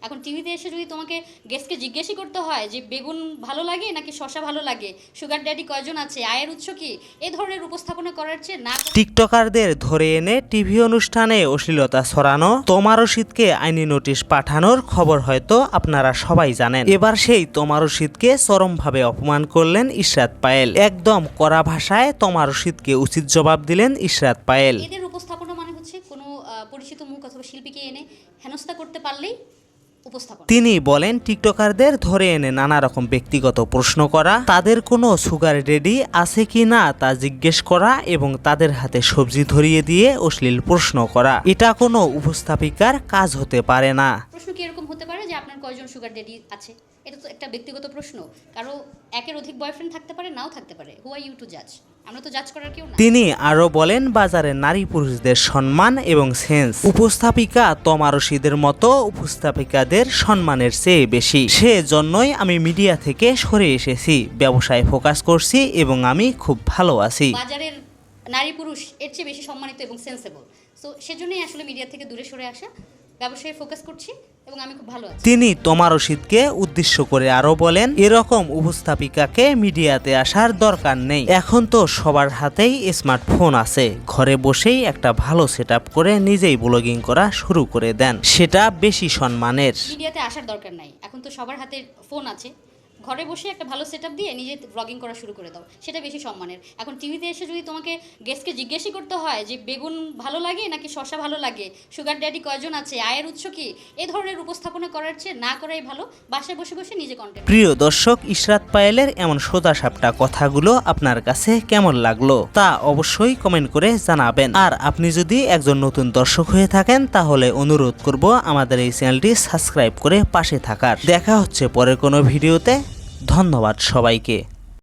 এখন টিভিতে এসে যদি তোমাকে গেস্টকে জিজ্ঞেসই করতে হয় যে বেগুন ভালো লাগে নাকি শসা ভালো লাগে, সুগার ড্যাডি কয়জন আছে, আয়ের উৎস কি, এই ধরনের উপস্থাপনা করার চেয়ে না টিকটকারদের ধরে এনে টিভি অনুষ্ঠানে অশ্লীলতা ছড়ানো, তোমার রশিদকে আইনি নোটিশ পাঠানোর খবর হয়তো আপনারা সবাই জানেন। এবার সেই তোমার রশিদকে চরমভাবে অপমান করলেন ইশরাত পায়েল। একদম কড়া ভাষায় তোমার রশিদকে উচিত জবাব দিলেন ইশরাত পায়েল। এদের উপস্থাপনা মানে হচ্ছে কোনো পরিচিত মুখ অথবা শিল্পীকে এনে হেনস্থা করতে পারলেই উপস্থাপনা। তিনি বলেন, টিকটকারদের ধরে এনে নানা রকম ব্যক্তিগত প্রশ্ন করা, তাদের কোনো সুগার ড্যাডি আছে কি না তা জিজ্ঞেস করা এবং তাদের হাতে সবজি ধরিয়ে দিয়ে অশ্লীল প্রশ্ন করা, এটা কোনো উপস্থাপিকার কাজ হতে পারে না। প্রশ্ন কি এরকম হতে পারে যে আপনার কয়জন সুগার ড্যাডি আছে? এটা তো একটা ব্যক্তিগত প্রশ্ন। কারো একের অধিক বয়ফ্রেন্ড থাকতে পারে, নাও থাকতে পারে। হু আর ইউ টু জাজ? আমরা তো জাজ করার কেউ না। তিনি আরো বলেন, বাজারে নারী পুরুষদের সম্মান এবং সেন্স উপস্থাপিকা তোমার রশিদের মতো উপস্থাপিকাদের সম্মানের চেয়ে বেশি। সেজন্যই আমি মিডিয়া থেকে সরে এসেছি, ব্যবসায় ফোকাস করছি এবং আমি খুব ভালো আছি। বাজারের নারী পুরুষ এর চেয়ে বেশি সম্মানিত এবং সেন্সেবল। সো সেজন্যই আসলে মিডিয়া থেকে দূরে সরে আসা, ব্যবসায় ফোকাস করছি এবং আমি খুব ভালো আছি। তিনি তোমার রশিদকে উদ্দেশ্য করে আরো বলেন, এরকম উপস্থাপিকাকে মিডিয়াতে আসার দরকার নেই। এখন তো সবার হাতেই স্মার্টফোন আছে, ঘরে বসেই একটা ভালো সেটআপ করে নিজেই ব্লগিং করা শুরু করে দেন, সেটা বেশি সম্মানের। মিডিয়াতে আসার দরকার নাই, এখন তো সবার হাতে ফোন আছে, ঘরে বসে একটা ভালো সেটআপ দিয়ে নিজে ব্লগিং করা শুরু করে দাও, সেটা বেশি সম্মানের। এখন টিভিতে এসে যদি তোমাকে গেস্টকে জিজ্ঞেসই করতে হয় যে বেগুন ভালো লাগে নাকি শসা ভালো লাগে, সুগার ড্যাডি কয়জন আছে, আয়ের উৎস কি, এই ধরনের উপস্থাপনা করার চেয়ে না করাই ভালো। বাসায় বসে বসে নিজে কন্টেন্ট। প্রিয় দর্শক, ইশরাত পায়েলের এমন সোজাসাপটা কথাগুলো আপনার কাছে কেমন লাগলো তা অবশ্যই কমেন্ট করে জানাবেন। আর আপনি যদি একজন নতুন দর্শক হয়ে থাকেন তাহলে অনুরোধ করব আমাদের এই চ্যানেলটি সাবস্ক্রাইব করে পাশে থাকার। দেখা হচ্ছে পরের কোনো ভিডিওতে। ধন্যবাদ সবাইকে।